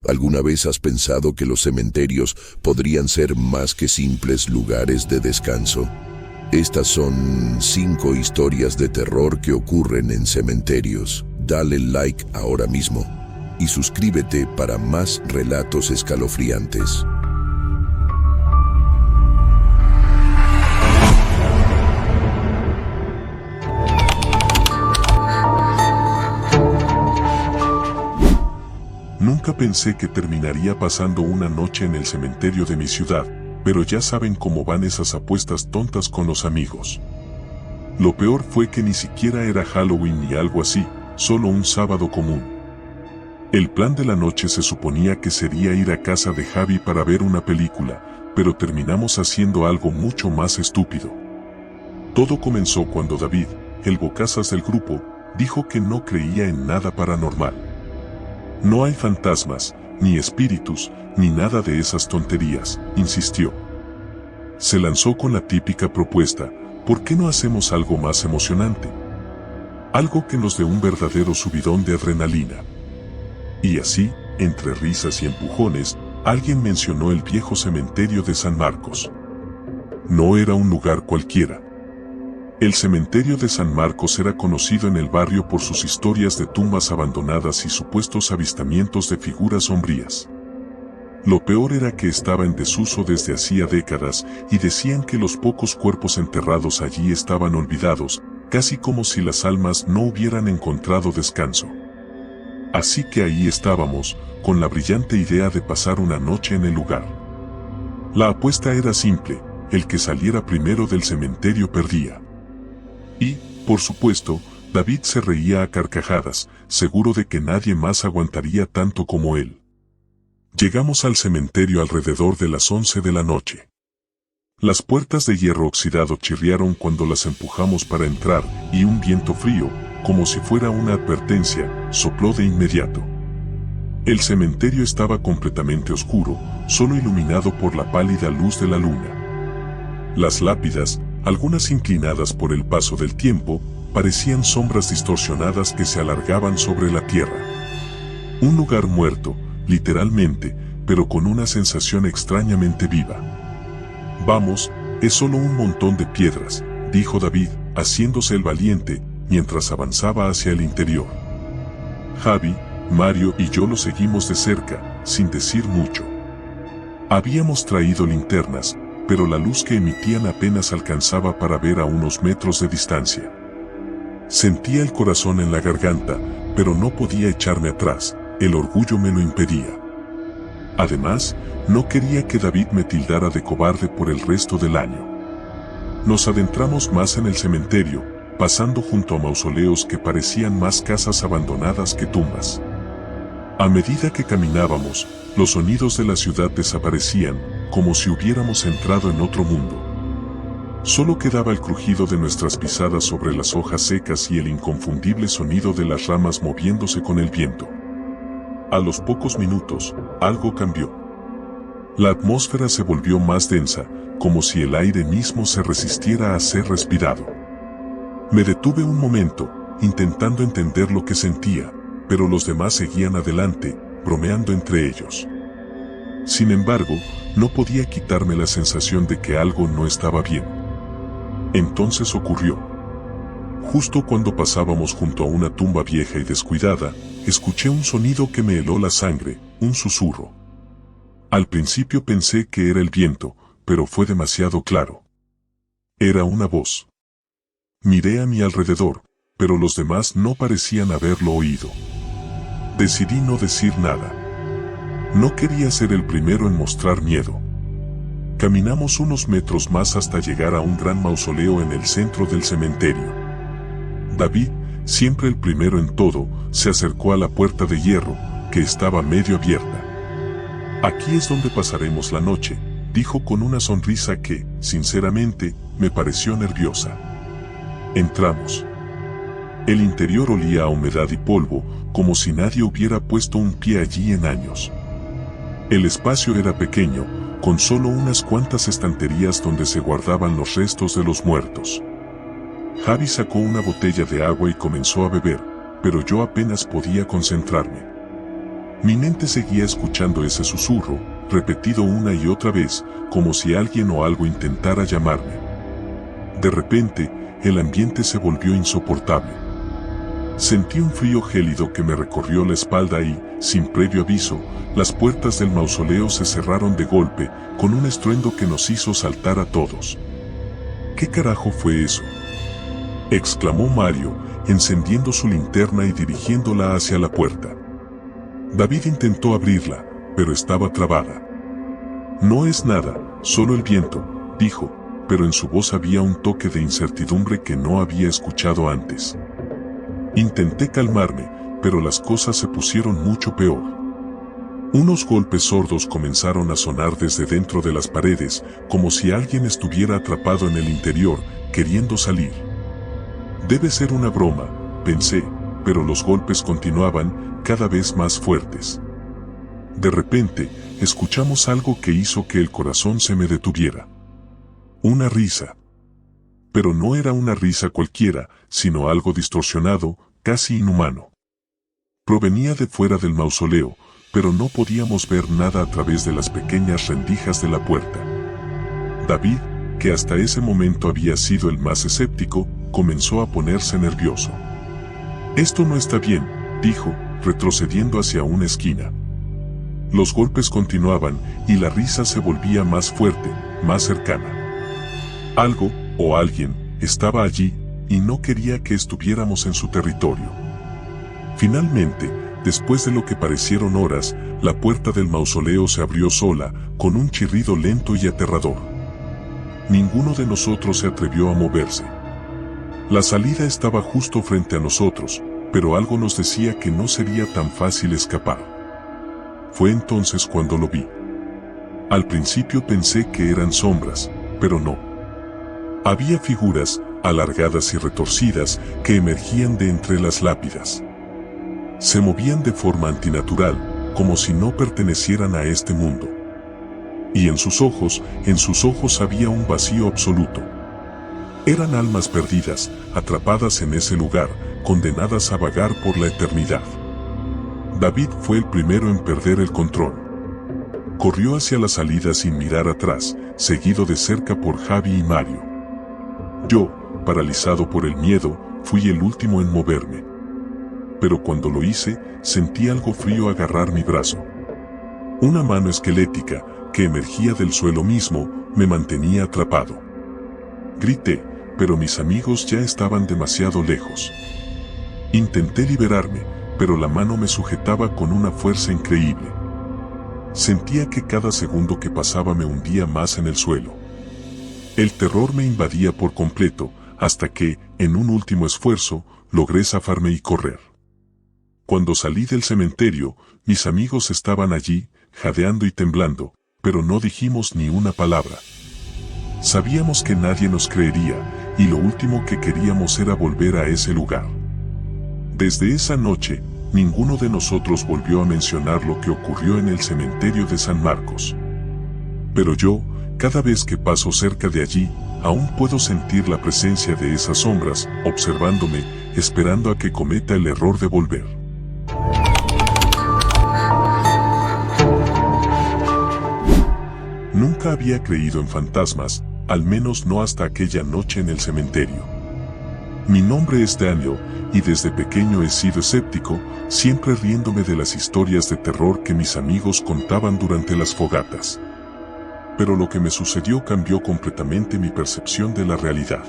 ¿Alguna vez has pensado que los cementerios podrían ser más que simples lugares de descanso? Estas son 5 historias de terror que ocurren en cementerios. Dale like ahora mismo y suscríbete para más relatos escalofriantes. Nunca pensé que terminaría pasando una noche en el cementerio de mi ciudad, pero ya saben cómo van esas apuestas tontas con los amigos. Lo peor fue que ni siquiera era Halloween ni algo así, solo un sábado común. El plan de la noche se suponía que sería ir a casa de Javi para ver una película, pero terminamos haciendo algo mucho más estúpido. Todo comenzó cuando David, el bocazas del grupo, dijo que no creía en nada paranormal. No hay fantasmas, ni espíritus, ni nada de esas tonterías, insistió. Se lanzó con la típica propuesta: ¿por qué no hacemos algo más emocionante? Algo que nos dé un verdadero subidón de adrenalina. Y así, entre risas y empujones, alguien mencionó el viejo cementerio de San Marcos. No era un lugar cualquiera. El cementerio de San Marcos era conocido en el barrio por sus historias de tumbas abandonadas y supuestos avistamientos de figuras sombrías. Lo peor era que estaba en desuso desde hacía décadas y decían que los pocos cuerpos enterrados allí estaban olvidados, casi como si las almas no hubieran encontrado descanso. Así que ahí estábamos, con la brillante idea de pasar una noche en el lugar. La apuesta era simple: el que saliera primero del cementerio perdía. Y, por supuesto, David se reía a carcajadas, seguro de que nadie más aguantaría tanto como él. Llegamos al cementerio alrededor de las 11 de la noche. Las puertas de hierro oxidado chirriaron cuando las empujamos para entrar, y un viento frío, como si fuera una advertencia, sopló de inmediato. El cementerio estaba completamente oscuro, solo iluminado por la pálida luz de la luna. Las lápidas, algunas inclinadas por el paso del tiempo, parecían sombras distorsionadas que se alargaban sobre la tierra. Un lugar muerto, literalmente, pero con una sensación extrañamente viva. Vamos, es solo un montón de piedras, dijo David, haciéndose el valiente, mientras avanzaba hacia el interior. Javi, Mario y yo lo seguimos de cerca, sin decir mucho. Habíamos traído linternas, pero la luz que emitían apenas alcanzaba para ver a unos metros de distancia. Sentía el corazón en la garganta, pero no podía echarme atrás, el orgullo me lo impedía. Además, no quería que David me tildara de cobarde por el resto del año. Nos adentramos más en el cementerio, pasando junto a mausoleos que parecían más casas abandonadas que tumbas. A medida que caminábamos, los sonidos de la ciudad desaparecían, como si hubiéramos entrado en otro mundo. Solo quedaba el crujido de nuestras pisadas sobre las hojas secas y el inconfundible sonido de las ramas moviéndose con el viento. A los pocos minutos, algo cambió. La atmósfera se volvió más densa, como si el aire mismo se resistiera a ser respirado. Me detuve un momento, intentando entender lo que sentía, pero los demás seguían adelante, bromeando entre ellos. Sin embargo, no podía quitarme la sensación de que algo no estaba bien. Entonces ocurrió. Justo cuando pasábamos junto a una tumba vieja y descuidada, escuché un sonido que me heló la sangre, un susurro. Al principio pensé que era el viento, pero fue demasiado claro. Era una voz. Miré a mi alrededor, pero los demás no parecían haberlo oído. Decidí no decir nada. No quería ser el primero en mostrar miedo. Caminamos unos metros más hasta llegar a un gran mausoleo en el centro del cementerio. David, siempre el primero en todo, se acercó a la puerta de hierro, que estaba medio abierta. Aquí es donde pasaremos la noche, dijo con una sonrisa que, sinceramente, me pareció nerviosa. Entramos. El interior olía a humedad y polvo, como si nadie hubiera puesto un pie allí en años. El espacio era pequeño, con solo unas cuantas estanterías donde se guardaban los restos de los muertos. Javi sacó una botella de agua y comenzó a beber, pero yo apenas podía concentrarme. Mi mente seguía escuchando ese susurro, repetido una y otra vez, como si alguien o algo intentara llamarme. De repente, el ambiente se volvió insoportable. Sentí un frío gélido que me recorrió la espalda y, sin previo aviso, las puertas del mausoleo se cerraron de golpe, con un estruendo que nos hizo saltar a todos. ¿Qué carajo fue eso?, exclamó Mario, encendiendo su linterna y dirigiéndola hacia la puerta. David intentó abrirla, pero estaba trabada. No es nada, solo el viento, dijo, pero en su voz había un toque de incertidumbre que no había escuchado antes. Intenté calmarme, pero las cosas se pusieron mucho peor. Unos golpes sordos comenzaron a sonar desde dentro de las paredes, como si alguien estuviera atrapado en el interior, queriendo salir. Debe ser una broma, pensé, pero los golpes continuaban, cada vez más fuertes. De repente, escuchamos algo que hizo que el corazón se me detuviera. Una risa. Pero no era una risa cualquiera, sino algo distorsionado, casi inhumano. Provenía de fuera del mausoleo, pero no podíamos ver nada a través de las pequeñas rendijas de la puerta. David, que hasta ese momento había sido el más escéptico, comenzó a ponerse nervioso. «Esto no está bien», dijo, retrocediendo hacia una esquina. Los golpes continuaban, y la risa se volvía más fuerte, más cercana. Algo, o alguien, estaba allí, y no quería que estuviéramos en su territorio. Finalmente, después de lo que parecieron horas, la puerta del mausoleo se abrió sola, con un chirrido lento y aterrador. Ninguno de nosotros se atrevió a moverse. La salida estaba justo frente a nosotros, pero algo nos decía que no sería tan fácil escapar. Fue entonces cuando lo vi. Al principio pensé que eran sombras, pero no. Había figuras, alargadas y retorcidas, que emergían de entre las lápidas. Se movían de forma antinatural, como si no pertenecieran a este mundo. Y en sus ojos había un vacío absoluto. Eran almas perdidas, atrapadas en ese lugar, condenadas a vagar por la eternidad. David fue el primero en perder el control. Corrió hacia la salida sin mirar atrás, seguido de cerca por Javi y Mario. Yo, paralizado por el miedo, fui el último en moverme. Pero cuando lo hice, sentí algo frío agarrar mi brazo. Una mano esquelética, que emergía del suelo mismo, me mantenía atrapado. Grité, pero mis amigos ya estaban demasiado lejos. Intenté liberarme, pero la mano me sujetaba con una fuerza increíble. Sentía que cada segundo que pasaba me hundía más en el suelo. El terror me invadía por completo, hasta que, en un último esfuerzo, logré zafarme y correr. Cuando salí del cementerio, mis amigos estaban allí, jadeando y temblando, pero no dijimos ni una palabra. Sabíamos que nadie nos creería, y lo último que queríamos era volver a ese lugar. Desde esa noche, ninguno de nosotros volvió a mencionar lo que ocurrió en el cementerio de San Marcos. Pero yo, cada vez que paso cerca de allí, aún puedo sentir la presencia de esas sombras, observándome, esperando a que cometa el error de volver. Nunca había creído en fantasmas, al menos no hasta aquella noche en el cementerio. Mi nombre es Daniel, y desde pequeño he sido escéptico, siempre riéndome de las historias de terror que mis amigos contaban durante las fogatas. Pero lo que me sucedió cambió completamente mi percepción de la realidad.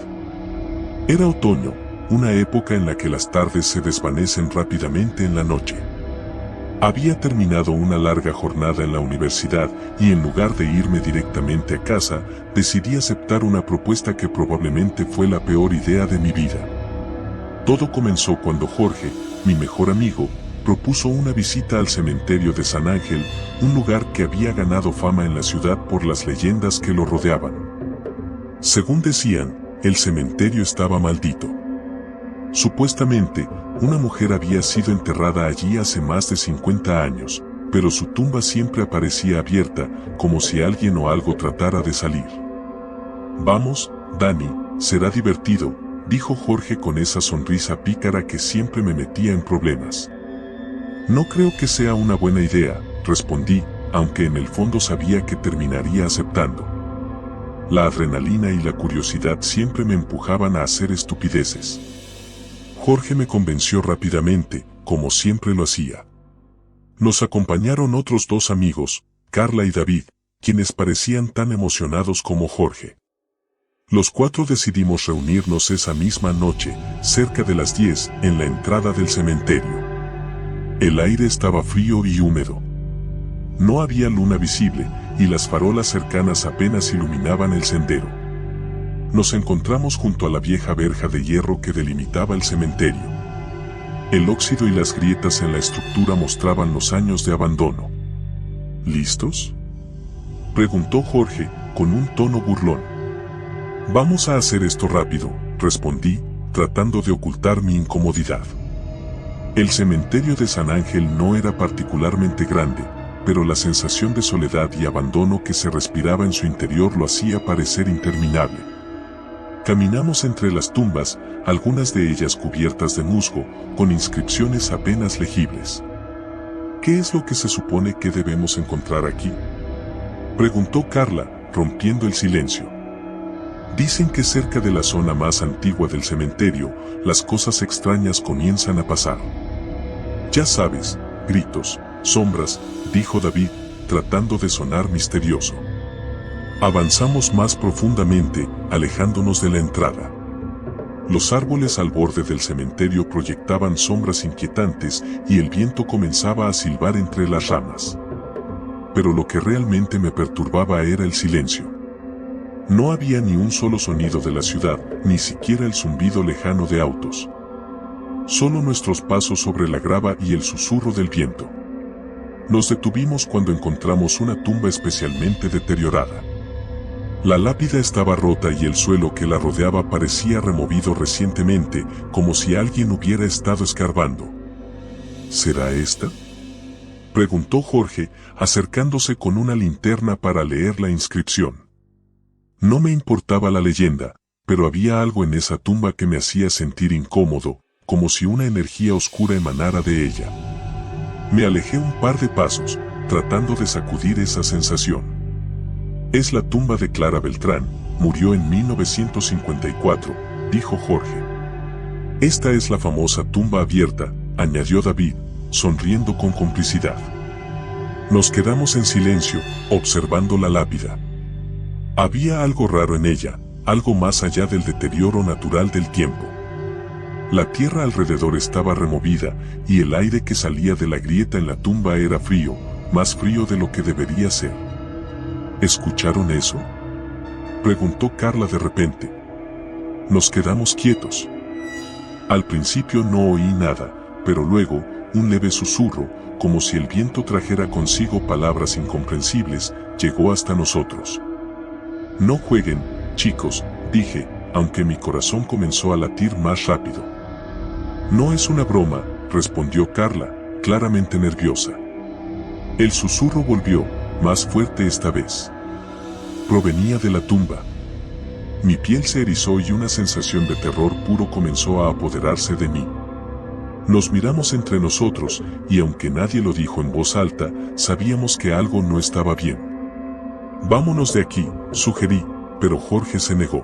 Era otoño, una época en la que las tardes se desvanecen rápidamente en la noche. Había terminado una larga jornada en la universidad y en lugar de irme directamente a casa, decidí aceptar una propuesta que probablemente fue la peor idea de mi vida. Todo comenzó cuando Jorge, mi mejor amigo, propuso una visita al cementerio de San Ángel, un lugar que había ganado fama en la ciudad por las leyendas que lo rodeaban. Según decían, el cementerio estaba maldito. Supuestamente, una mujer había sido enterrada allí hace más de 50 años, pero su tumba siempre aparecía abierta, como si alguien o algo tratara de salir. «Vamos, Dani, será divertido», dijo Jorge con esa sonrisa pícara que siempre me metía en problemas. No creo que sea una buena idea, respondí, aunque en el fondo sabía que terminaría aceptando. La adrenalina y la curiosidad siempre me empujaban a hacer estupideces. Jorge me convenció rápidamente, como siempre lo hacía. Nos acompañaron otros 2 amigos, Carla y David, quienes parecían tan emocionados como Jorge. Los 4 decidimos reunirnos esa misma noche, cerca de las 10, en la entrada del cementerio. El aire estaba frío y húmedo. No había luna visible, y las farolas cercanas apenas iluminaban el sendero. Nos encontramos junto a la vieja verja de hierro que delimitaba el cementerio. El óxido y las grietas en la estructura mostraban los años de abandono. ¿Listos?, preguntó Jorge, con un tono burlón. Vamos a hacer esto rápido, respondí, tratando de ocultar mi incomodidad. El cementerio de San Ángel no era particularmente grande, pero la sensación de soledad y abandono que se respiraba en su interior lo hacía parecer interminable. Caminamos entre las tumbas, algunas de ellas cubiertas de musgo, con inscripciones apenas legibles. ¿Qué es lo que se supone que debemos encontrar aquí?, preguntó Carla, rompiendo el silencio. Dicen que cerca de la zona más antigua del cementerio, las cosas extrañas comienzan a pasar. Ya sabes, gritos, sombras, dijo David, tratando de sonar misterioso. Avanzamos más profundamente, alejándonos de la entrada. Los árboles al borde del cementerio proyectaban sombras inquietantes y el viento comenzaba a silbar entre las ramas. Pero lo que realmente me perturbaba era el silencio. No había ni un solo sonido de la ciudad, ni siquiera el zumbido lejano de autos. Solo nuestros pasos sobre la grava y el susurro del viento. Nos detuvimos cuando encontramos una tumba especialmente deteriorada. La lápida estaba rota y el suelo que la rodeaba parecía removido recientemente, como si alguien hubiera estado escarbando. ¿Será esta?, preguntó Jorge, acercándose con una linterna para leer la inscripción. No me importaba la leyenda, pero había algo en esa tumba que me hacía sentir incómodo, como si una energía oscura emanara de ella. Me alejé un par de pasos, tratando de sacudir esa sensación. Es la tumba de Clara Beltrán, murió en 1954, dijo Jorge. Esta es la famosa tumba abierta, añadió David, sonriendo con complicidad. Nos quedamos en silencio, observando la lápida. Había algo raro en ella, algo más allá del deterioro natural del tiempo. La tierra alrededor estaba removida, y el aire que salía de la grieta en la tumba era frío, más frío de lo que debería ser. ¿Escucharon eso?, preguntó Carla de repente. Nos quedamos quietos. Al principio no oí nada, pero luego, un leve susurro, como si el viento trajera consigo palabras incomprensibles, llegó hasta nosotros. No jueguen, chicos, dije, aunque mi corazón comenzó a latir más rápido. No es una broma, respondió Carla, claramente nerviosa. El susurro volvió, más fuerte esta vez. Provenía de la tumba. Mi piel se erizó y una sensación de terror puro comenzó a apoderarse de mí. Nos miramos entre nosotros, y aunque nadie lo dijo en voz alta, sabíamos que algo no estaba bien. Vámonos de aquí, sugerí, pero Jorge se negó.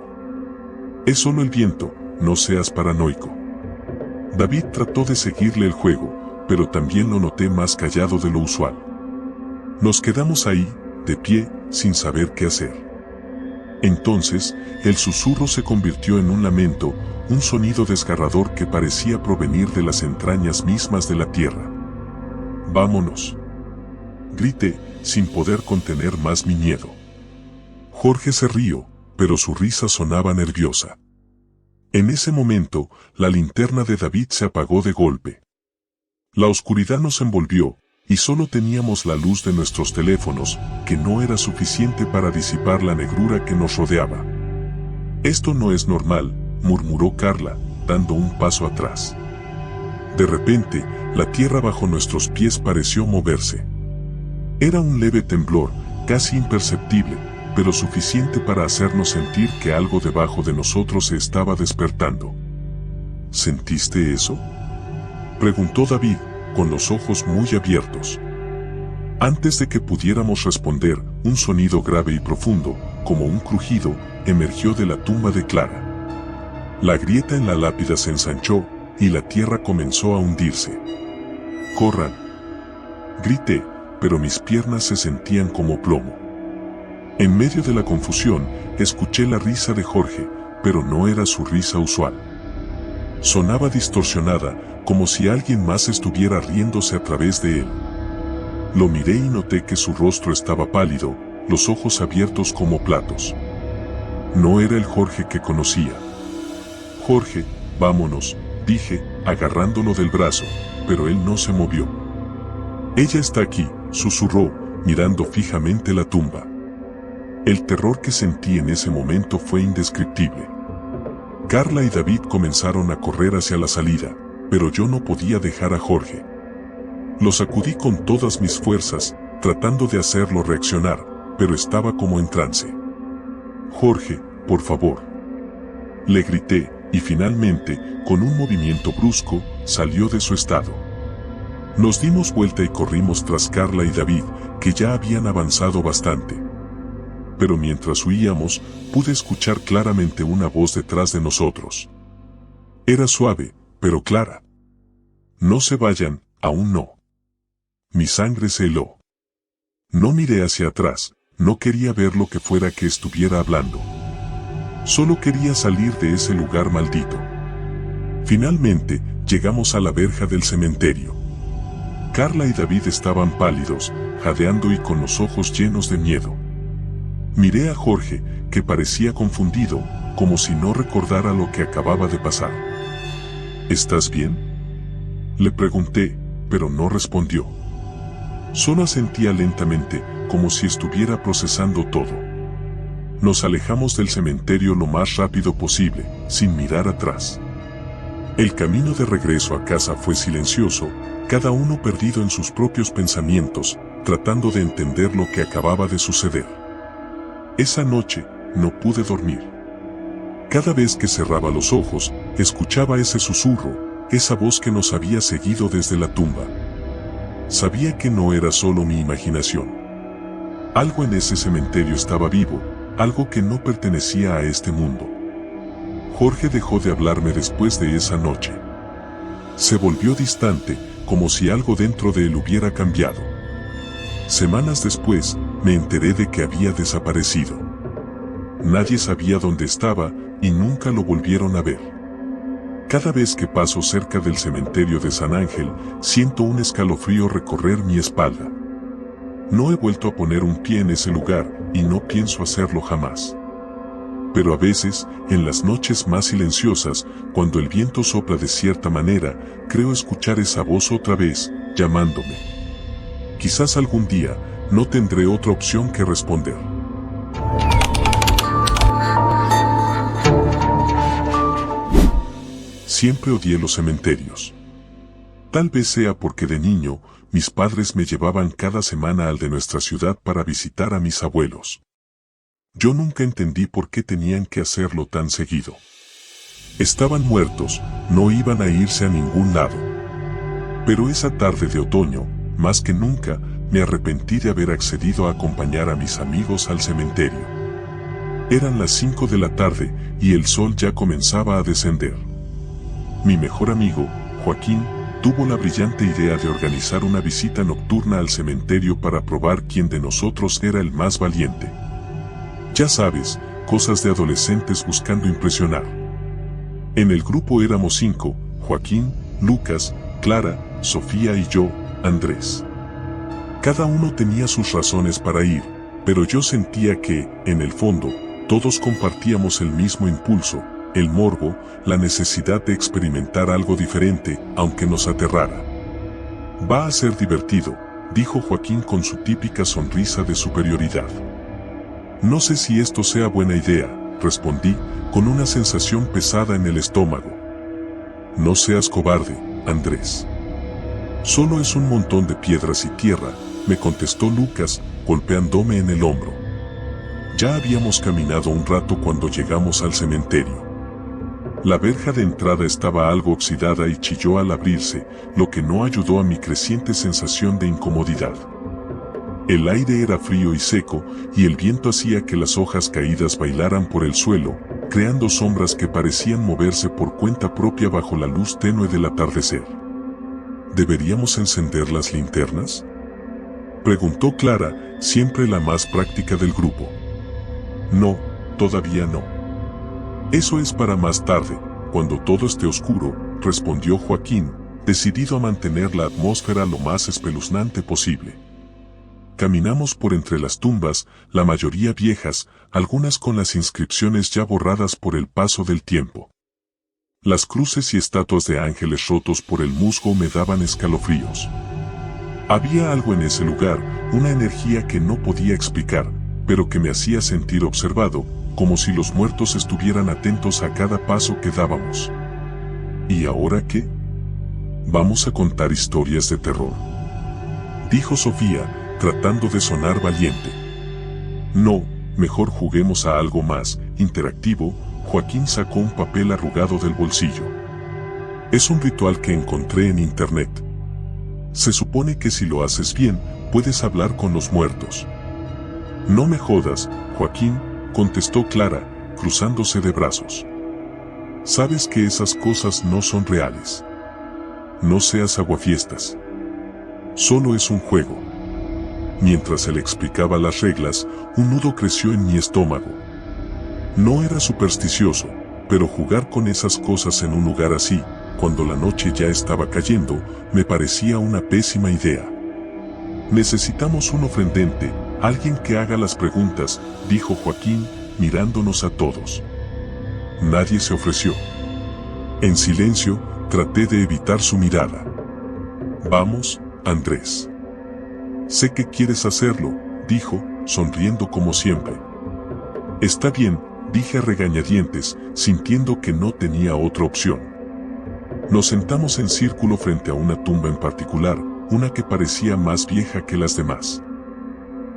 Es solo el viento, no seas paranoico. David trató de seguirle el juego, pero también lo noté más callado de lo usual. Nos quedamos ahí, de pie, sin saber qué hacer. Entonces, el susurro se convirtió en un lamento, un sonido desgarrador que parecía provenir de las entrañas mismas de la tierra. «Vámonos», grité, sin poder contener más mi miedo. Jorge se rió, pero su risa sonaba nerviosa. En ese momento, la linterna de David se apagó de golpe. La oscuridad nos envolvió, y solo teníamos la luz de nuestros teléfonos, que no era suficiente para disipar la negrura que nos rodeaba. «Esto no es normal», murmuró Carla, dando un paso atrás. De repente, la tierra bajo nuestros pies pareció moverse. Era un leve temblor, casi imperceptible, pero suficiente para hacernos sentir que algo debajo de nosotros se estaba despertando. «¿Sentiste eso?», preguntó David, con los ojos muy abiertos. Antes de que pudiéramos responder, un sonido grave y profundo, como un crujido, emergió de la tumba de Clara. La grieta en la lápida se ensanchó, y la tierra comenzó a hundirse. ¡Corran!, grité, pero mis piernas se sentían como plomo. En medio de la confusión, escuché la risa de Jorge, pero no era su risa usual. Sonaba distorsionada, como si alguien más estuviera riéndose a través de él. Lo miré y noté que su rostro estaba pálido, los ojos abiertos como platos. No era el Jorge que conocía. «Jorge, vámonos», dije, agarrándolo del brazo, pero él no se movió. «Ella está aquí», susurró, mirando fijamente la tumba. El terror que sentí en ese momento fue indescriptible. Carla y David comenzaron a correr hacia la salida, pero yo no podía dejar a Jorge. Lo sacudí con todas mis fuerzas, tratando de hacerlo reaccionar, pero estaba como en trance. «Jorge, por favor», le grité, y finalmente, con un movimiento brusco, salió de su estado. Nos dimos vuelta y corrimos tras Carla y David, que ya habían avanzado bastante. Pero mientras huíamos, pude escuchar claramente una voz detrás de nosotros. Era suave, pero clara. «No se vayan, aún no». Mi sangre se heló. No miré hacia atrás, no quería ver lo que fuera que estuviera hablando. Solo quería salir de ese lugar maldito. Finalmente, llegamos a la verja del cementerio. Carla y David estaban pálidos, jadeando y con los ojos llenos de miedo. Miré a Jorge, que parecía confundido, como si no recordara lo que acababa de pasar. «¿Estás bien?», le pregunté, pero no respondió. Solo asentía lentamente, como si estuviera procesando todo. Nos alejamos del cementerio lo más rápido posible, sin mirar atrás. El camino de regreso a casa fue silencioso, cada uno perdido en sus propios pensamientos, tratando de entender lo que acababa de suceder. Esa noche, no pude dormir. Cada vez que cerraba los ojos, escuchaba ese susurro, esa voz que nos había seguido desde la tumba. Sabía que no era solo mi imaginación. Algo en ese cementerio estaba vivo, algo que no pertenecía a este mundo. Jorge dejó de hablarme después de esa noche. Se volvió distante, como si algo dentro de él hubiera cambiado. Semanas después, me enteré de que había desaparecido. Nadie sabía dónde estaba, y nunca lo volvieron a ver. Cada vez que paso cerca del cementerio de San Ángel, siento un escalofrío recorrer mi espalda. No he vuelto a poner un pie en ese lugar, y no pienso hacerlo jamás. Pero a veces, en las noches más silenciosas, cuando el viento sopla de cierta manera, creo escuchar esa voz otra vez, llamándome. Quizás algún día, no tendré otra opción que responder. Siempre odié los cementerios. Tal vez sea porque de niño, mis padres me llevaban cada semana al de nuestra ciudad para visitar a mis abuelos. Yo nunca entendí por qué tenían que hacerlo tan seguido. Estaban muertos, no iban a irse a ningún lado. Pero esa tarde de otoño, más que nunca, me arrepentí de haber accedido a acompañar a mis amigos al cementerio. Eran las 5 de la tarde, y el sol ya comenzaba a descender. Mi mejor amigo, Joaquín, tuvo la brillante idea de organizar una visita nocturna al cementerio para probar quién de nosotros era el más valiente. Ya sabes, cosas de adolescentes buscando impresionar. En el grupo éramos 5, Joaquín, Lucas, Clara, Sofía y yo, Andrés. Cada uno tenía sus razones para ir, pero yo sentía que, en el fondo, todos compartíamos el mismo impulso, el morbo, la necesidad de experimentar algo diferente, aunque nos aterrara. «Va a ser divertido», dijo Joaquín con su típica sonrisa de superioridad. «No sé si esto sea buena idea», respondí, con una sensación pesada en el estómago. «No seas cobarde, Andrés. Solo es un montón de piedras y tierra», me contestó Lucas, golpeándome en el hombro. Ya habíamos caminado un rato cuando llegamos al cementerio. La verja de entrada estaba algo oxidada y chilló al abrirse, lo que no ayudó a mi creciente sensación de incomodidad. El aire era frío y seco, y el viento hacía que las hojas caídas bailaran por el suelo, creando sombras que parecían moverse por cuenta propia bajo la luz tenue del atardecer. ¿Deberíamos encender las linternas?, preguntó Clara, siempre la más práctica del grupo. No, todavía no. Eso es para más tarde, cuando todo esté oscuro, respondió Joaquín, decidido a mantener la atmósfera lo más espeluznante posible. Caminamos por entre las tumbas, la mayoría viejas, algunas con las inscripciones ya borradas por el paso del tiempo. Las cruces y estatuas de ángeles rotos por el musgo me daban escalofríos. Había algo en ese lugar, una energía que no podía explicar, pero que me hacía sentir observado, como si los muertos estuvieran atentos a cada paso que dábamos. ¿Y ahora qué? ¿Vamos a contar historias de terror?, dijo Sofía, tratando de sonar valiente. No, mejor juguemos a algo más interactivo. Joaquín sacó un papel arrugado del bolsillo. Es un ritual que encontré en internet. Se supone que si lo haces bien, puedes hablar con los muertos. No me jodas, Joaquín, contestó Clara, cruzándose de brazos. Sabes que esas cosas no son reales. No seas aguafiestas. Solo es un juego. Mientras él explicaba las reglas, un nudo creció en mi estómago. No era supersticioso, pero jugar con esas cosas en un lugar así, cuando la noche ya estaba cayendo, me parecía una pésima idea. Necesitamos un ofrendante, alguien que haga las preguntas, dijo Joaquín, mirándonos a todos. Nadie se ofreció. En silencio, traté de evitar su mirada. Vamos, Andrés. Sé que quieres hacerlo, dijo, sonriendo como siempre. Está bien, dije a regañadientes, sintiendo que no tenía otra opción. Nos sentamos en círculo frente a una tumba en particular, una que parecía más vieja que las demás.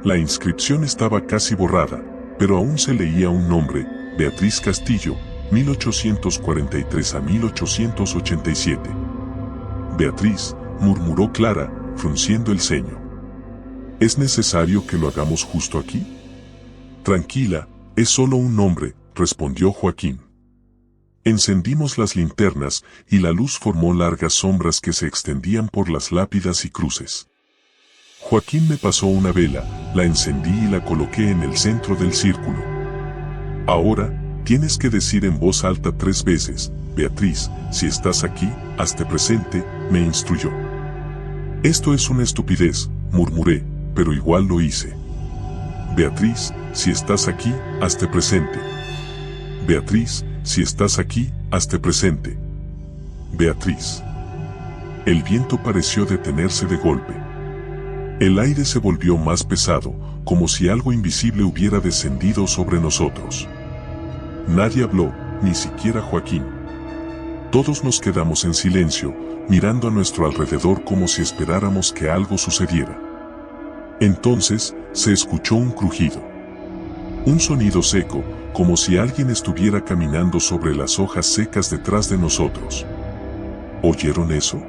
La inscripción estaba casi borrada, pero aún se leía un nombre, Beatriz Castillo, 1843 a 1887. Beatriz, murmuró Clara, frunciendo el ceño. ¿Es necesario que lo hagamos justo aquí? Tranquila, es solo un nombre, respondió Joaquín. Encendimos las linternas, y la luz formó largas sombras que se extendían por las lápidas y cruces. Joaquín me pasó una vela, la encendí y la coloqué en el centro del círculo. Ahora, tienes que decir en voz alta 3 veces, Beatriz, si estás aquí, hazte presente, me instruyó. Esto es una estupidez, murmuré, pero igual lo hice. Beatriz, si estás aquí, hazte presente. Beatriz, si estás aquí, hazte presente. Beatriz. El viento pareció detenerse de golpe. El aire se volvió más pesado, como si algo invisible hubiera descendido sobre nosotros. Nadie habló, ni siquiera Joaquín. Todos nos quedamos en silencio, mirando a nuestro alrededor como si esperáramos que algo sucediera. Entonces, se escuchó un crujido. Un sonido seco, como si alguien estuviera caminando sobre las hojas secas detrás de nosotros. ¿Oyeron eso?,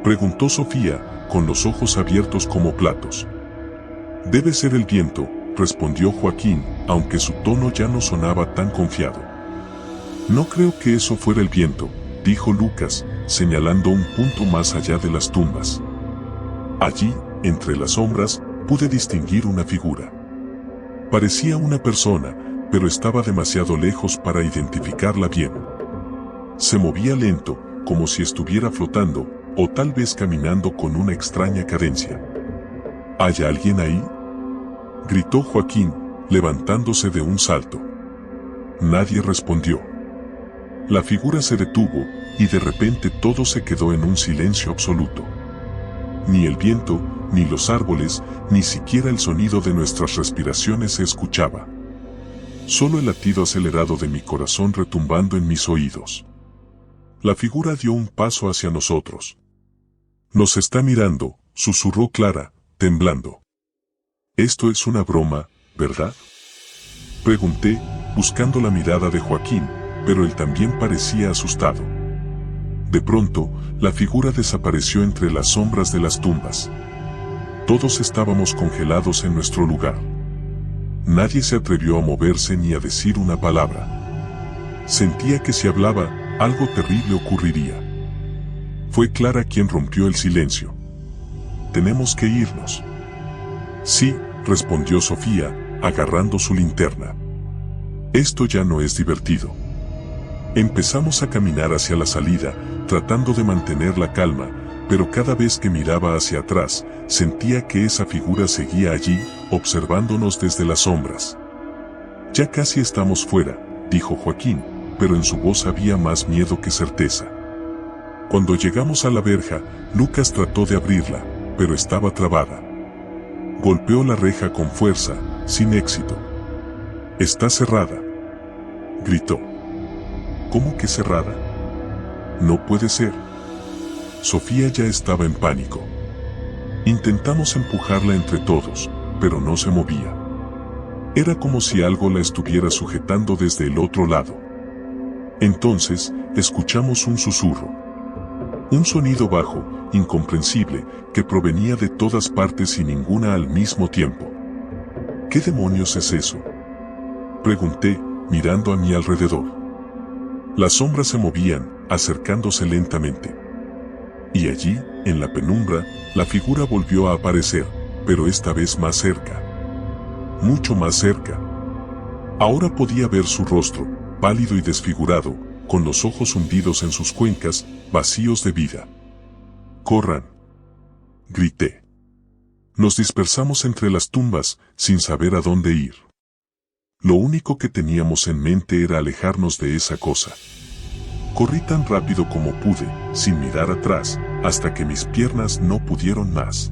preguntó Sofía, con los ojos abiertos como platos. Debe ser el viento, respondió Joaquín, aunque su tono ya no sonaba tan confiado. No creo que eso fuera el viento, dijo Lucas, señalando un punto más allá de las tumbas. Allí, entre las sombras, pude distinguir una figura. Parecía una persona, pero estaba demasiado lejos para identificarla bien. Se movía lento, como si estuviera flotando, o tal vez caminando con una extraña cadencia. ¿Hay alguien ahí?, gritó Joaquín, levantándose de un salto. Nadie respondió. La figura se detuvo, y de repente todo se quedó en un silencio absoluto. Ni el viento, ni los árboles, ni siquiera el sonido de nuestras respiraciones se escuchaba. Solo el latido acelerado de mi corazón retumbando en mis oídos. La figura dio un paso hacia nosotros. Nos está mirando, susurró Clara, temblando. Esto es una broma, ¿verdad?, pregunté, buscando la mirada de Joaquín, pero él también parecía asustado. De pronto, la figura desapareció entre las sombras de las tumbas. Todos estábamos congelados en nuestro lugar. Nadie se atrevió a moverse ni a decir una palabra. Sentía que si hablaba, algo terrible ocurriría. Fue Clara quien rompió el silencio. «Tenemos que irnos». «Sí», respondió Sofía, agarrando su linterna. «Esto ya no es divertido». Empezamos a caminar hacia la salida, tratando de mantener la calma, pero cada vez que miraba hacia atrás, sentía que esa figura seguía allí, observándonos desde las sombras. «Ya casi estamos fuera», dijo Joaquín, pero en su voz había más miedo que certeza. Cuando llegamos a la verja, Lucas trató de abrirla, pero estaba trabada. Golpeó la reja con fuerza, sin éxito. «Está cerrada», gritó. «¿Cómo que cerrada? No puede ser». Sofía ya estaba en pánico. Intentamos empujarla entre todos, pero no se movía. Era como si algo la estuviera sujetando desde el otro lado. Entonces, escuchamos un susurro. Un sonido bajo, incomprensible, que provenía de todas partes y ninguna al mismo tiempo. «¿Qué demonios es eso?», pregunté, mirando a mi alrededor. Las sombras se movían, acercándose lentamente. Y allí, en la penumbra, la figura volvió a aparecer, pero esta vez más cerca. Mucho más cerca. Ahora podía ver su rostro, pálido y desfigurado, con los ojos hundidos en sus cuencas, vacíos de vida. «¡Corran!», grité. Nos dispersamos entre las tumbas, sin saber a dónde ir. Lo único que teníamos en mente era alejarnos de esa cosa. Corrí tan rápido como pude, sin mirar atrás, hasta que mis piernas no pudieron más.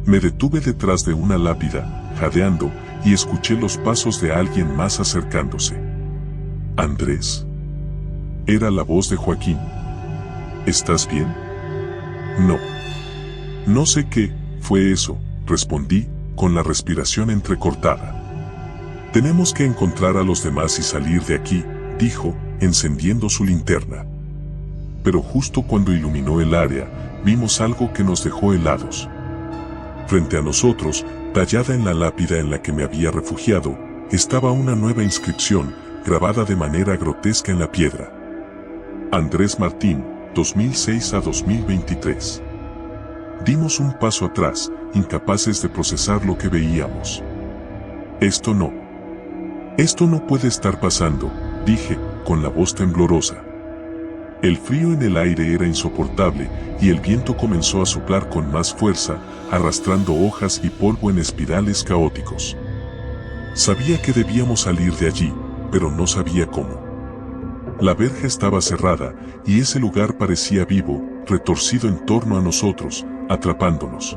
Me detuve detrás de una lápida, jadeando, y escuché los pasos de alguien más acercándose. «¿Andrés?», era la voz de Joaquín. «¿Estás bien?». «No. No sé qué fue eso», respondí, con la respiración entrecortada. «Tenemos que encontrar a los demás y salir de aquí», dijo, encendiendo su linterna. Pero justo cuando iluminó el área, vimos algo que nos dejó helados. Frente a nosotros, tallada en la lápida en la que me había refugiado, estaba una nueva inscripción, grabada de manera grotesca en la piedra. «Andrés Martín, 2006 a 2023». Dimos un paso atrás, incapaces de procesar lo que veíamos. «Esto no puede estar pasando», dije, con la voz temblorosa. El frío en el aire era insoportable, y el viento comenzó a soplar con más fuerza, arrastrando hojas y polvo en espirales caóticos. Sabía que debíamos salir de allí, pero no sabía cómo. La verja estaba cerrada, y ese lugar parecía vivo, retorcido en torno a nosotros, atrapándonos.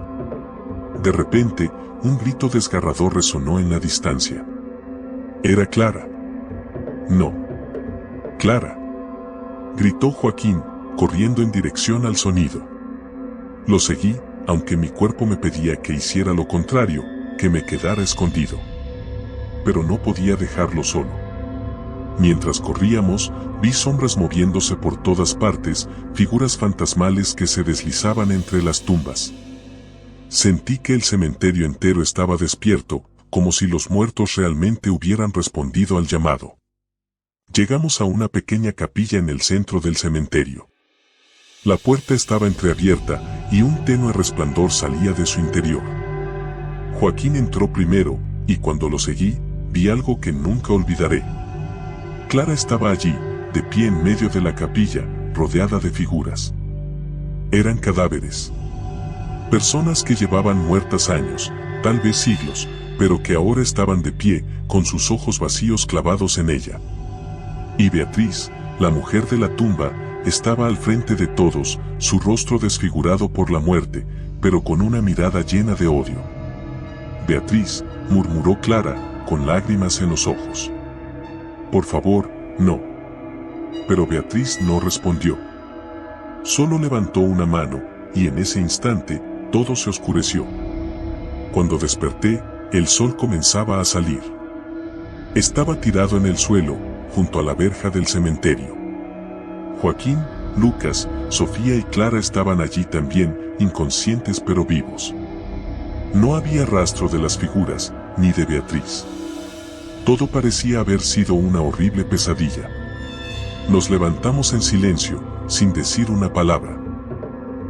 De repente, un grito desgarrador resonó en la distancia. Era Clara. «No. Clara», gritó Joaquín, corriendo en dirección al sonido. Lo seguí, aunque mi cuerpo me pedía que hiciera lo contrario, que me quedara escondido. Pero no podía dejarlo solo. Mientras corríamos, vi sombras moviéndose por todas partes, figuras fantasmales que se deslizaban entre las tumbas. Sentí que el cementerio entero estaba despierto, como si los muertos realmente hubieran respondido al llamado. Llegamos a una pequeña capilla en el centro del cementerio. La puerta estaba entreabierta y un tenue resplandor salía de su interior. Joaquín entró primero, y cuando lo seguí, vi algo que nunca olvidaré. Clara estaba allí, de pie en medio de la capilla, rodeada de figuras. Eran cadáveres. Personas que llevaban muertas años, tal vez siglos, pero que ahora estaban de pie, con sus ojos vacíos clavados en ella. Y Beatriz, la mujer de la tumba, estaba al frente de todos, su rostro desfigurado por la muerte, pero con una mirada llena de odio. «Beatriz», murmuró Clara, con lágrimas en los ojos. «Por favor, no». Pero Beatriz no respondió. Solo levantó una mano, y en ese instante, todo se oscureció. Cuando desperté, el sol comenzaba a salir. Estaba tirado en el suelo, junto a la verja del cementerio. Joaquín, Lucas, Sofía y Clara estaban allí también, inconscientes pero vivos. No había rastro de las figuras, ni de Beatriz. Todo parecía haber sido una horrible pesadilla. Nos levantamos en silencio, sin decir una palabra.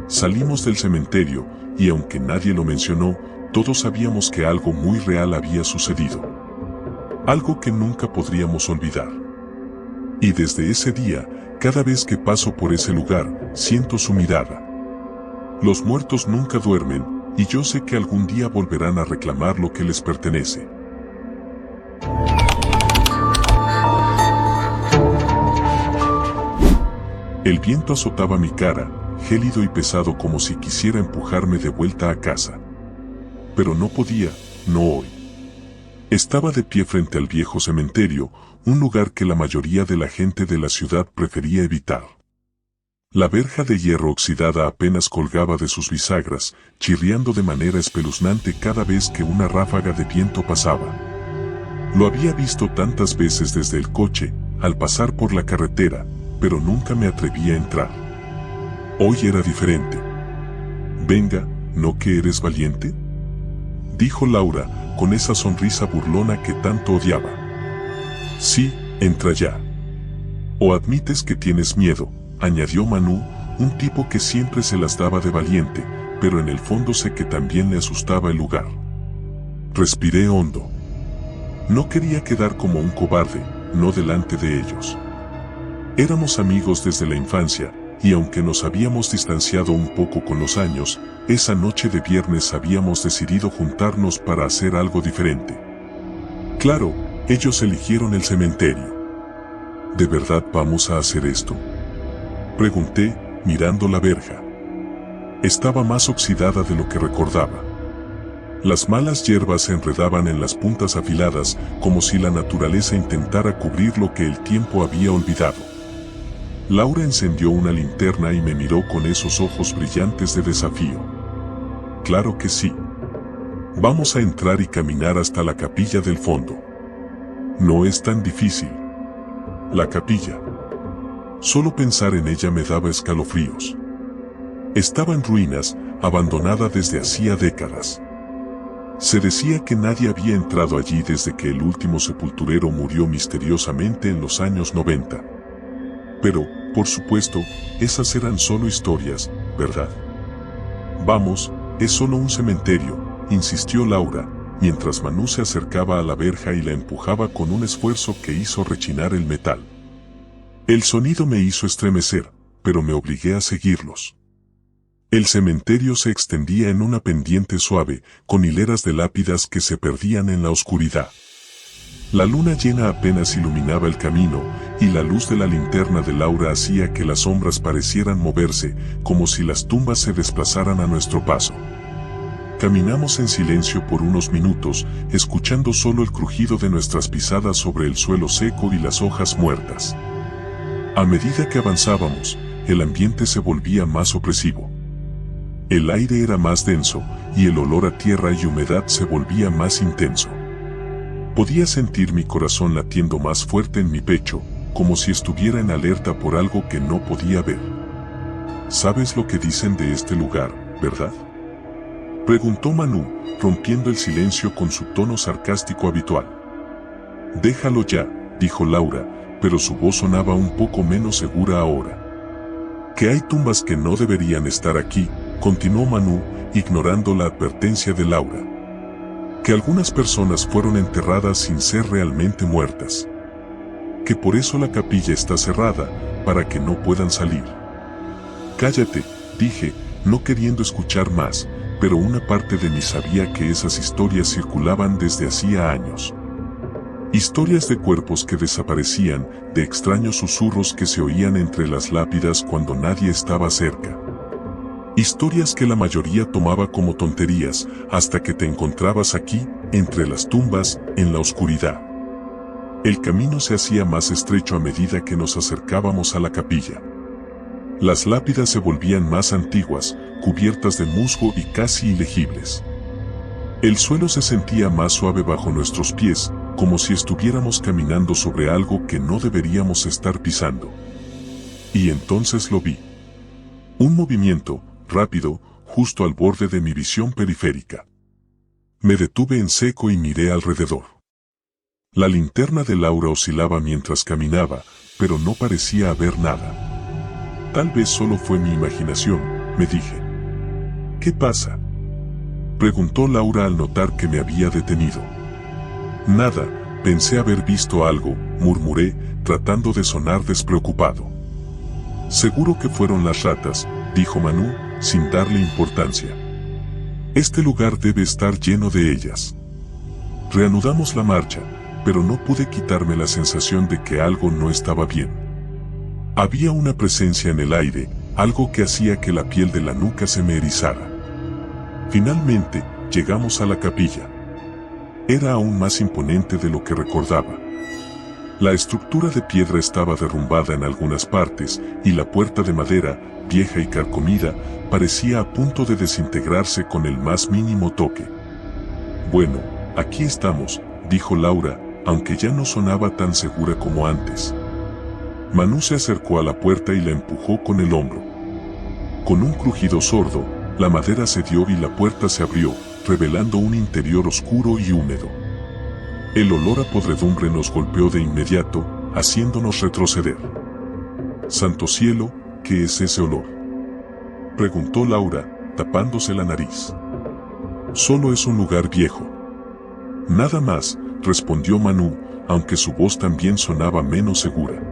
Salimos del cementerio, y aunque nadie lo mencionó, todos sabíamos que algo muy real había sucedido. Algo que nunca podríamos olvidar. Y desde ese día, cada vez que paso por ese lugar, siento su mirada. Los muertos nunca duermen, y yo sé que algún día volverán a reclamar lo que les pertenece. El viento azotaba mi cara, gélido y pesado como si quisiera empujarme de vuelta a casa. Pero no podía, no hoy. Estaba de pie frente al viejo cementerio, un lugar que la mayoría de la gente de la ciudad prefería evitar. La verja de hierro oxidada apenas colgaba de sus bisagras, chirriando de manera espeluznante cada vez que una ráfaga de viento pasaba. Lo había visto tantas veces desde el coche, al pasar por la carretera, pero nunca me atreví a entrar. Hoy era diferente. «Venga, ¿no que eres valiente?», dijo Laura, con esa sonrisa burlona que tanto odiaba. «Sí, entra ya. O admites que tienes miedo», añadió Manu, un tipo que siempre se las daba de valiente, pero en el fondo sé que también le asustaba el lugar. Respiré hondo. No quería quedar como un cobarde, no delante de ellos. Éramos amigos desde la infancia, y aunque nos habíamos distanciado un poco con los años, esa noche de viernes habíamos decidido juntarnos para hacer algo diferente. Claro, ellos eligieron el cementerio. ¿De verdad vamos a hacer esto?, pregunté, mirando la verja. Estaba más oxidada de lo que recordaba. Las malas hierbas se enredaban en las puntas afiladas, como si la naturaleza intentara cubrir lo que el tiempo había olvidado. Laura encendió una linterna y me miró con esos ojos brillantes de desafío. Claro que sí. Vamos a entrar y caminar hasta la capilla del fondo. No es tan difícil. La capilla. Solo pensar en ella me daba escalofríos. Estaba en ruinas, abandonada desde hacía décadas. Se decía que nadie había entrado allí desde que el último sepulturero murió misteriosamente en los años 90. Pero, por supuesto, esas eran solo historias, ¿verdad? Vamos, es solo un cementerio, insistió Laura, mientras Manu se acercaba a la verja y la empujaba con un esfuerzo que hizo rechinar el metal. El sonido me hizo estremecer, pero me obligué a seguirlos. El cementerio se extendía en una pendiente suave, con hileras de lápidas que se perdían en la oscuridad. La luna llena apenas iluminaba el camino, y la luz de la linterna de Laura hacía que las sombras parecieran moverse, como si las tumbas se desplazaran a nuestro paso. Caminamos en silencio por unos minutos, escuchando solo el crujido de nuestras pisadas sobre el suelo seco y las hojas muertas. A medida que avanzábamos, el ambiente se volvía más opresivo. El aire era más denso, y el olor a tierra y humedad se volvía más intenso. Podía sentir mi corazón latiendo más fuerte en mi pecho, como si estuviera en alerta por algo que no podía ver. ¿Sabes lo que dicen de este lugar, verdad?, preguntó Manu, rompiendo el silencio con su tono sarcástico habitual. Déjalo ya, dijo Laura, pero su voz sonaba un poco menos segura ahora. Que hay tumbas que no deberían estar aquí, continuó Manu, ignorando la advertencia de Laura. Que algunas personas fueron enterradas sin ser realmente muertas. Que por eso la capilla está cerrada, para que no puedan salir. Cállate, dije, no queriendo escuchar más, pero una parte de mí sabía que esas historias circulaban desde hacía años. Historias de cuerpos que desaparecían, de extraños susurros que se oían entre las lápidas cuando nadie estaba cerca. Historias que la mayoría tomaba como tonterías, hasta que te encontrabas aquí, entre las tumbas, en la oscuridad. El camino se hacía más estrecho a medida que nos acercábamos a la capilla. Las lápidas se volvían más antiguas, cubiertas de musgo y casi ilegibles. El suelo se sentía más suave bajo nuestros pies, como si estuviéramos caminando sobre algo que no deberíamos estar pisando. Y entonces lo vi. Un movimiento, rápido, justo al borde de mi visión periférica. Me detuve en seco y miré alrededor. La linterna de Laura oscilaba mientras caminaba, pero no parecía haber nada. Tal vez solo fue mi imaginación, me dije. ¿Qué pasa?, preguntó Laura al notar que me había detenido. Nada, pensé haber visto algo, murmuré, tratando de sonar despreocupado. Seguro que fueron las ratas, dijo Manu, sin darle importancia. Este lugar debe estar lleno de ellas. Reanudamos la marcha, pero no pude quitarme la sensación de que algo no estaba bien. Había una presencia en el aire, algo que hacía que la piel de la nuca se me erizara. Finalmente, llegamos a la capilla. Era aún más imponente de lo que recordaba. La estructura de piedra estaba derrumbada en algunas partes, y la puerta de madera, vieja y carcomida, parecía a punto de desintegrarse con el más mínimo toque. Bueno, aquí estamos, dijo Laura, aunque ya no sonaba tan segura como antes. Manu se acercó a la puerta y la empujó con el hombro. Con un crujido sordo, la madera cedió y la puerta se abrió, revelando un interior oscuro y húmedo. El olor a podredumbre nos golpeó de inmediato, haciéndonos retroceder. «Santo cielo, ¿qué es ese olor?», preguntó Laura, tapándose la nariz. «Solo es un lugar viejo». «Nada más», respondió Manu, aunque su voz también sonaba menos segura.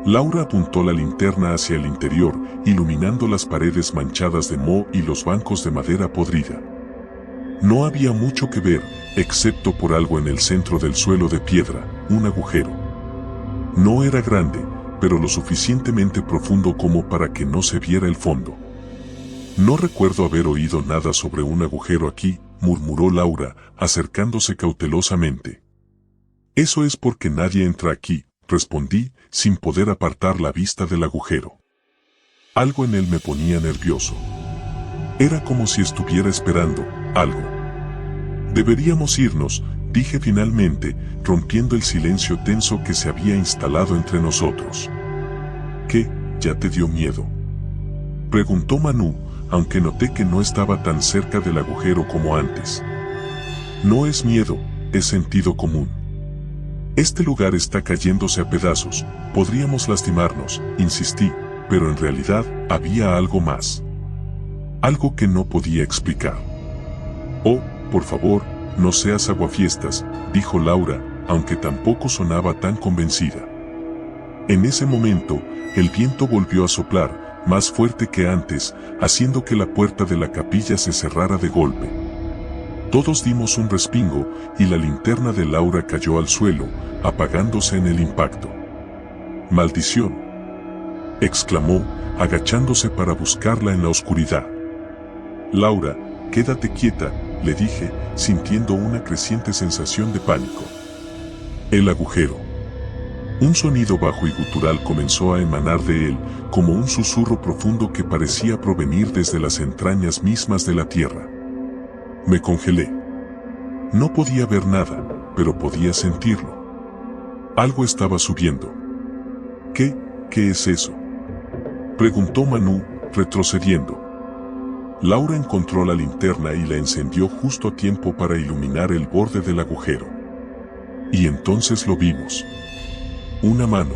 Laura apuntó la linterna hacia el interior, iluminando las paredes manchadas de moho y los bancos de madera podrida. No había mucho que ver, excepto por algo en el centro del suelo de piedra, un agujero. No era grande, pero lo suficientemente profundo como para que no se viera el fondo. «No recuerdo haber oído nada sobre un agujero aquí», murmuró Laura, acercándose cautelosamente. «Eso es porque nadie entra aquí», respondí, sin poder apartar la vista del agujero. Algo en él me ponía nervioso. Era como si estuviera esperando algo. «Deberíamos irnos», dije finalmente, rompiendo el silencio tenso que se había instalado entre nosotros. «¿Qué, ya te dio miedo?», preguntó Manu, aunque noté que no estaba tan cerca del agujero como antes. «No es miedo, es sentido común. Este lugar está cayéndose a pedazos, podríamos lastimarnos», insistí, pero en realidad había algo más. Algo que no podía explicar. «Oh, por favor, no seas aguafiestas», dijo Laura, aunque tampoco sonaba tan convencida. En ese momento, el viento volvió a soplar, más fuerte que antes, haciendo que la puerta de la capilla se cerrara de golpe. Todos dimos un respingo, y la linterna de Laura cayó al suelo, apagándose en el impacto. «¡Maldición!», exclamó, agachándose para buscarla en la oscuridad. «Laura, quédate quieta», le dije, sintiendo una creciente sensación de pánico. El agujero. Un sonido bajo y gutural comenzó a emanar de él, como un susurro profundo que parecía provenir desde las entrañas mismas de la tierra. Me congelé. No podía ver nada, pero podía sentirlo. Algo estaba subiendo. ¿Qué es eso?, preguntó Manu, retrocediendo. Laura encontró la linterna y la encendió justo a tiempo para iluminar el borde del agujero. Y entonces lo vimos. Una mano.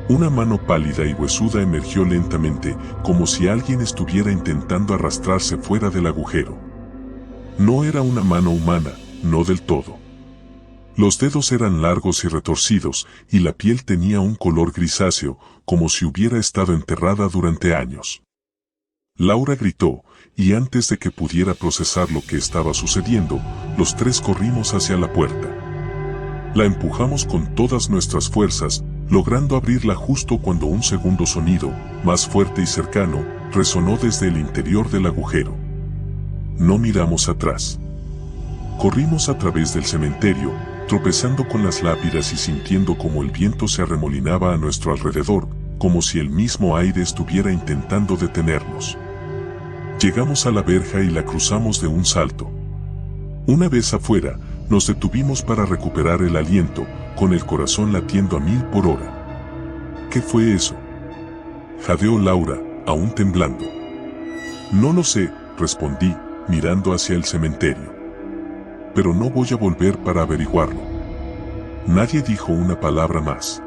Una mano pálida y huesuda emergió lentamente, como si alguien estuviera intentando arrastrarse fuera del agujero. No era una mano humana, no del todo. Los dedos eran largos y retorcidos, y la piel tenía un color grisáceo, como si hubiera estado enterrada durante años. Laura gritó, y antes de que pudiera procesar lo que estaba sucediendo, los tres corrimos hacia la puerta. La empujamos con todas nuestras fuerzas, logrando abrirla justo cuando un segundo sonido, más fuerte y cercano, resonó desde el interior del agujero. No miramos atrás. Corrimos a través del cementerio, tropezando con las lápidas y sintiendo como el viento se arremolinaba a nuestro alrededor, como si el mismo aire estuviera intentando detenernos. Llegamos a la verja y la cruzamos de un salto. Una vez afuera, Nos detuvimos para recuperar el aliento, con el corazón latiendo a 1000 por hora. ¿Qué fue eso?, jadeó Laura, aún temblando. No lo sé, respondí, mirando hacia el cementerio. Pero no voy a volver para averiguarlo. Nadie dijo una palabra más.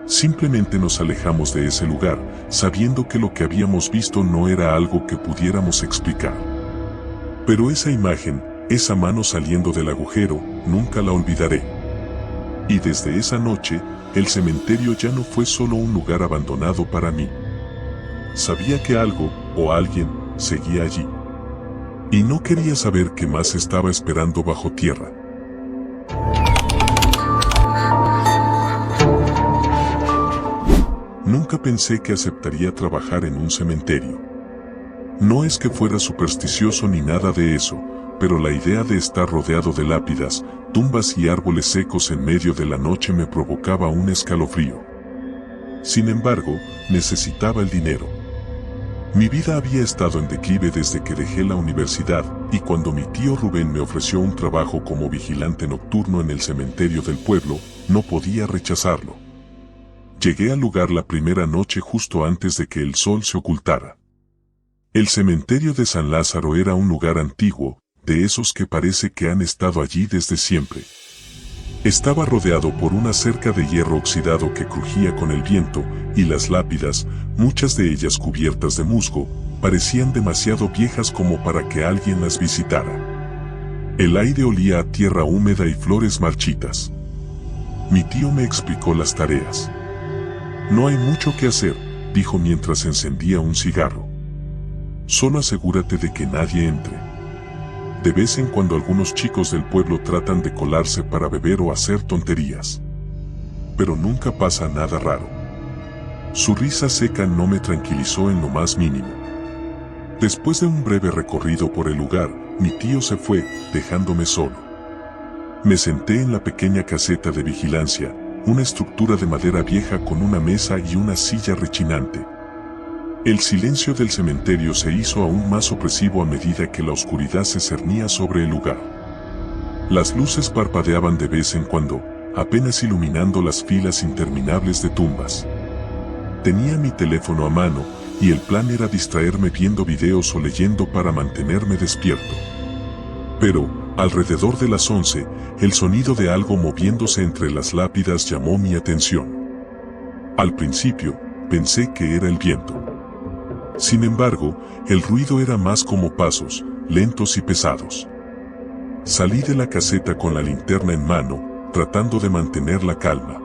Simplemente nos alejamos de ese lugar, sabiendo que lo que habíamos visto no era algo que pudiéramos explicar. Pero esa imagen, esa mano saliendo del agujero, nunca la olvidaré. Y desde esa noche, el cementerio ya no fue solo un lugar abandonado para mí. Sabía que algo, o alguien, seguía allí. Y no quería saber qué más estaba esperando bajo tierra. Nunca pensé que aceptaría trabajar en un cementerio. No es que fuera supersticioso ni nada de eso, pero la idea de estar rodeado de lápidas, tumbas y árboles secos en medio de la noche me provocaba un escalofrío. Sin embargo, necesitaba el dinero. Mi vida había estado en declive desde que dejé la universidad, y cuando mi tío Rubén me ofreció un trabajo como vigilante nocturno en el cementerio del pueblo, no podía rechazarlo. Llegué al lugar la primera noche justo antes de que el sol se ocultara. El cementerio de San Lázaro era un lugar antiguo, de esos que parece que han estado allí desde siempre. Estaba rodeado por una cerca de hierro oxidado que crujía con el viento, y las lápidas, muchas de ellas cubiertas de musgo, parecían demasiado viejas como para que alguien las visitara. El aire olía a tierra húmeda y flores marchitas. Mi tío me explicó las tareas. No hay mucho que hacer, dijo mientras encendía un cigarro. Solo asegúrate de que nadie entre. De vez en cuando algunos chicos del pueblo tratan de colarse para beber o hacer tonterías. Pero nunca pasa nada raro. Su risa seca no me tranquilizó en lo más mínimo. Después de un breve recorrido por el lugar, mi tío se fue, dejándome solo. Me senté en la pequeña caseta de vigilancia, una estructura de madera vieja con una mesa y una silla rechinante. El silencio del cementerio se hizo aún más opresivo a medida que la oscuridad se cernía sobre el lugar. Las luces parpadeaban de vez en cuando, apenas iluminando las filas interminables de tumbas. Tenía mi teléfono a mano, y el plan era distraerme viendo videos o leyendo para mantenerme despierto. Pero, alrededor de las 11, el sonido de algo moviéndose entre las lápidas llamó mi atención. Al principio, pensé que era el viento. Sin embargo, el ruido era más como pasos, lentos y pesados. Salí de la caseta con la linterna en mano, tratando de mantener la calma.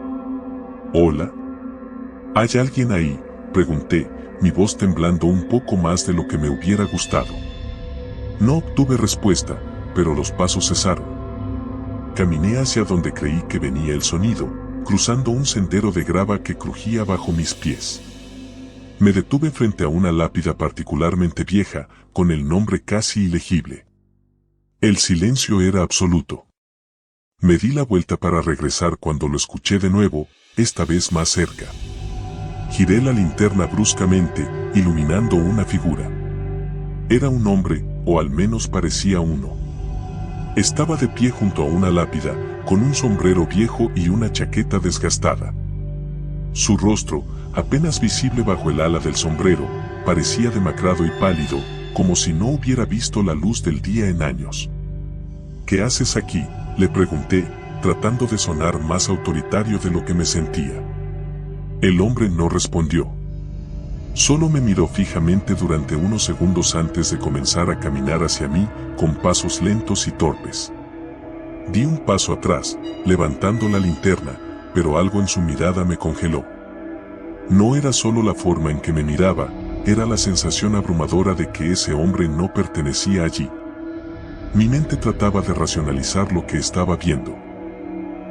«¿Hola? ¿Hay alguien ahí?», pregunté, mi voz temblando un poco más de lo que me hubiera gustado. No obtuve respuesta, pero los pasos cesaron. Caminé hacia donde creí que venía el sonido, cruzando un sendero de grava que crujía bajo mis pies. Me detuve frente a una lápida particularmente vieja, con el nombre casi ilegible. El silencio era absoluto. Me di la vuelta para regresar cuando lo escuché de nuevo, esta vez más cerca. Giré la linterna bruscamente, iluminando una figura. Era un hombre, o al menos parecía uno. Estaba de pie junto a una lápida, con un sombrero viejo y una chaqueta desgastada. Su rostro, apenas visible bajo el ala del sombrero, parecía demacrado y pálido, como si no hubiera visto la luz del día en años. «¿Qué haces aquí?», le pregunté, tratando de sonar más autoritario de lo que me sentía. El hombre no respondió. Solo me miró fijamente durante unos segundos antes de comenzar a caminar hacia mí, con pasos lentos y torpes. Di un paso atrás, levantando la linterna, pero algo en su mirada me congeló. No era solo la forma en que me miraba, era la sensación abrumadora de que ese hombre no pertenecía allí. Mi mente trataba de racionalizar lo que estaba viendo.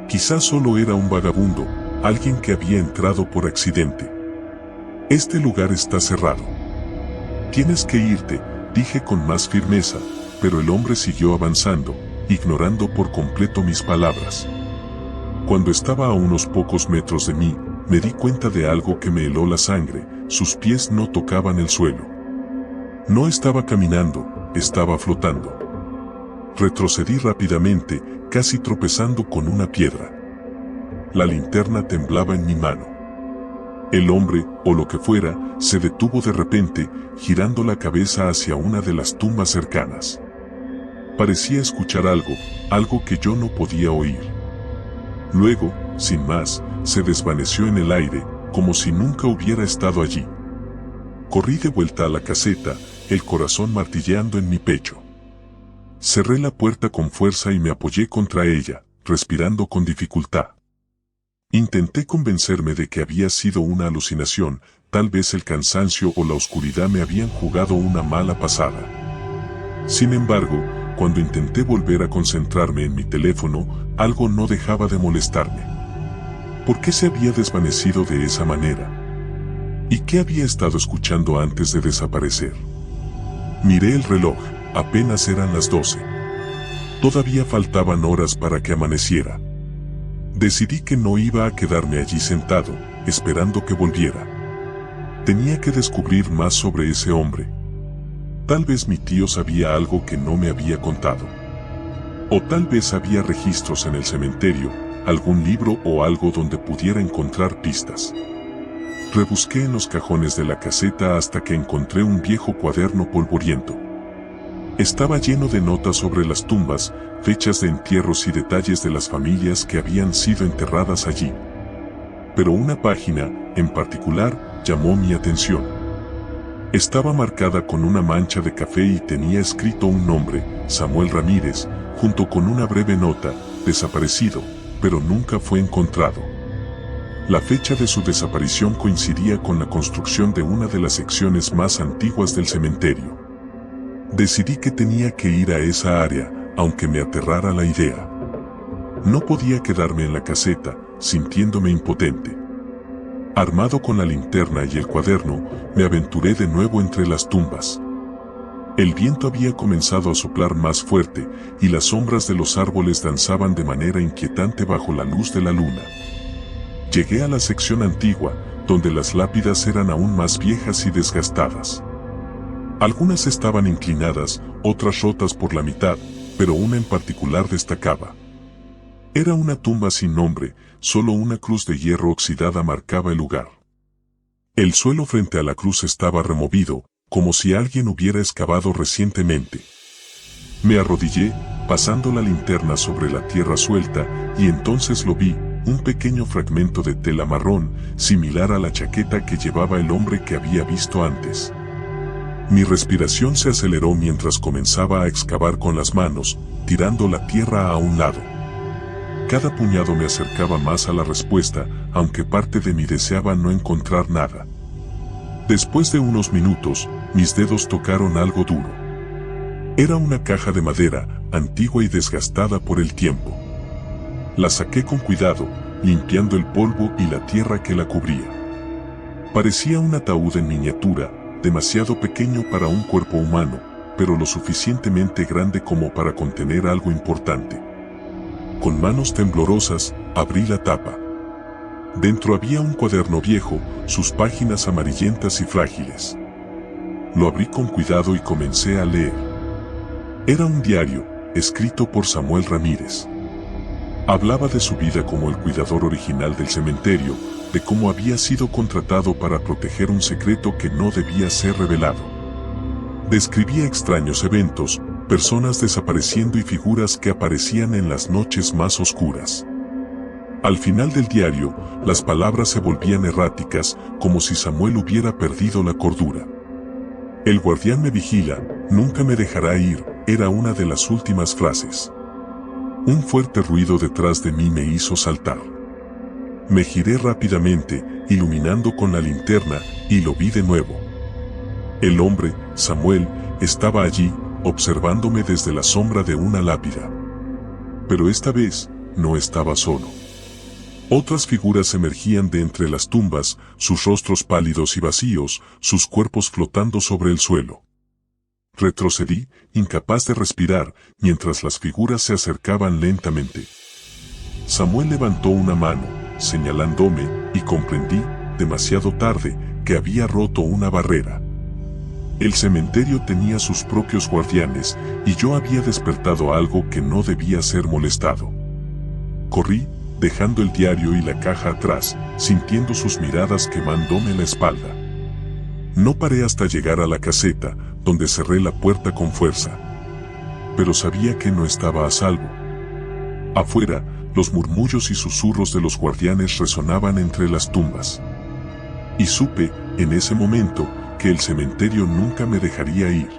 Quizás solo era un vagabundo, alguien que había entrado por accidente. «Este lugar está cerrado. Tienes que irte», dije con más firmeza, pero el hombre siguió avanzando, ignorando por completo mis palabras. Cuando estaba a unos pocos metros de mí, me di cuenta de algo que me heló la sangre, sus pies no tocaban el suelo. No estaba caminando, estaba flotando. Retrocedí rápidamente, casi tropezando con una piedra. La linterna temblaba en mi mano. El hombre, o lo que fuera, se detuvo de repente, girando la cabeza hacia una de las tumbas cercanas. Parecía escuchar algo que yo no podía oír. Luego, sin más, se desvaneció en el aire, como si nunca hubiera estado allí. Corrí de vuelta a la caseta, el corazón martilleando en mi pecho. Cerré la puerta con fuerza y me apoyé contra ella, respirando con dificultad. Intenté convencerme de que había sido una alucinación, tal vez el cansancio o la oscuridad me habían jugado una mala pasada. Sin embargo, cuando intenté volver a concentrarme en mi teléfono, algo no dejaba de molestarme. ¿Por qué se había desvanecido de esa manera? ¿Y qué había estado escuchando antes de desaparecer? Miré el reloj, apenas eran las 12. Todavía faltaban horas para que amaneciera. Decidí que no iba a quedarme allí sentado, esperando que volviera. Tenía que descubrir más sobre ese hombre. Tal vez mi tío sabía algo que no me había contado. O tal vez había registros en el cementerio, algún libro o algo donde pudiera encontrar pistas. Rebusqué en los cajones de la caseta hasta que encontré un viejo cuaderno polvoriento. Estaba lleno de notas sobre las tumbas, fechas de entierros y detalles de las familias que habían sido enterradas allí. Pero una página, en particular, llamó mi atención. Estaba marcada con una mancha de café y tenía escrito un nombre, Samuel Ramírez, junto con una breve nota, desaparecido, pero nunca fue encontrado. La fecha de su desaparición coincidía con la construcción de una de las secciones más antiguas del cementerio. Decidí que tenía que ir a esa área, aunque me aterrara la idea. No podía quedarme en la caseta, sintiéndome impotente. Armado con la linterna y el cuaderno, me aventuré de nuevo entre las tumbas. El viento había comenzado a soplar más fuerte, y las sombras de los árboles danzaban de manera inquietante bajo la luz de la luna. Llegué a la sección antigua, donde las lápidas eran aún más viejas y desgastadas. Algunas estaban inclinadas, otras rotas por la mitad, pero una en particular destacaba. Era una tumba sin nombre, solo una cruz de hierro oxidada marcaba el lugar. El suelo frente a la cruz estaba removido, como si alguien hubiera excavado recientemente. Me arrodillé, pasando la linterna sobre la tierra suelta, y entonces lo vi, un pequeño fragmento de tela marrón, similar a la chaqueta que llevaba el hombre que había visto antes. Mi respiración se aceleró mientras comenzaba a excavar con las manos, tirando la tierra a un lado. Cada puñado me acercaba más a la respuesta, aunque parte de mí deseaba no encontrar nada. Después de unos minutos, mis dedos tocaron algo duro. Era una caja de madera, antigua y desgastada por el tiempo. La saqué con cuidado, limpiando el polvo y la tierra que la cubría. Parecía un ataúd en miniatura, demasiado pequeño para un cuerpo humano, pero lo suficientemente grande como para contener algo importante. Con manos temblorosas, abrí la tapa. Dentro había un cuaderno viejo, sus páginas amarillentas y frágiles. Lo abrí con cuidado y comencé a leer. Era un diario, escrito por Samuel Ramírez. Hablaba de su vida como el cuidador original del cementerio, de cómo había sido contratado para proteger un secreto que no debía ser revelado. Describía extraños eventos, personas desapareciendo y figuras que aparecían en las noches más oscuras. Al final del diario, las palabras se volvían erráticas, como si Samuel hubiera perdido la cordura. El guardián me vigila, nunca me dejará ir, era una de las últimas frases. Un fuerte ruido detrás de mí me hizo saltar. Me giré rápidamente, iluminando con la linterna, y lo vi de nuevo. El hombre, Samuel, estaba allí, observándome desde la sombra de una lápida. Pero esta vez, no estaba solo. Otras figuras emergían de entre las tumbas, sus rostros pálidos y vacíos, sus cuerpos flotando sobre el suelo. Retrocedí, incapaz de respirar, mientras las figuras se acercaban lentamente. Samuel levantó una mano, señalándome, y comprendí, demasiado tarde, que había roto una barrera. El cementerio tenía sus propios guardianes y yo había despertado algo que no debía ser molestado. Corrí, dejando el diario y la caja atrás, sintiendo sus miradas quemándome la espalda. No paré hasta llegar a la caseta, donde cerré la puerta con fuerza. Pero sabía que no estaba a salvo. Afuera, los murmullos y susurros de los guardianes resonaban entre las tumbas. Y supe, en ese momento, que el cementerio nunca me dejaría ir.